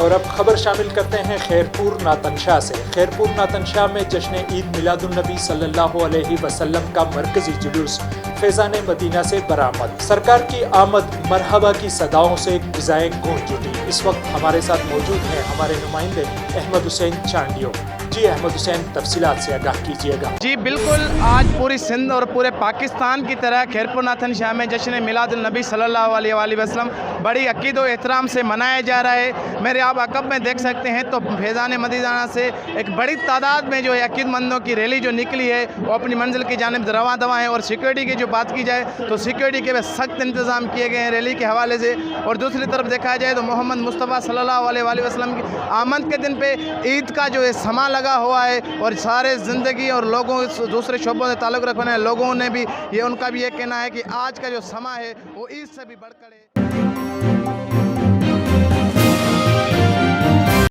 اور اب خبر شامل کرتے ہیں خیرپور ناتنشاہ سے۔ خیرپور ناتنشاہ میں جشن عید میلاد النبی صلی اللہ علیہ وسلم کا مرکزی جلوس فیضان مدینہ سے برآمد۔ سرکار کی آمد مرحبا کی صداؤں سے فضائیں گونج اٹھی۔ اس وقت ہمارے ساتھ موجود ہیں ہمارے نمائندے احمد حسین چانڈیو۔ جی احمد حسین، تفصیلات سے آگاہ کیجیے گا۔ جی بالکل، آج پوری سندھ اور پورے پاکستان کی طرح خیرپور ناتنشاہ میں جشن میلاد النبی صلی اللہ علیہ وآلہ وسلم بڑی عقید و احترام سے منایا جا رہا ہے۔ میرے آپ عقب میں دیکھ سکتے ہیں تو فیضان مدینہ سے ایک بڑی تعداد میں جو عقید مندوں کی ریلی جو نکلی ہے وہ اپنی منزل کی جانب رواں دواں ہیں، اور سیکورٹی کی جو بات کی جائے تو سیکورٹی کے سخت انتظام کیے گئے ہیں ریلی کے حوالے سے۔ اور دوسری طرف دیکھا جائے تو محمد مصطفیٰ صلی اللہ علیہ وآلہ وسلم کی آمد کے دن پہ عید کا جو سما لگا ہوا ہے، اور سارے زندگی اور لوگوں دوسرے شعبوں سے تعلق رکھنے والے لوگوں نے بھی ان کا بھی یہ کہنا ہے کہ آج کا جو سما ہے وہ عید سے بھی بڑھ کر ہے۔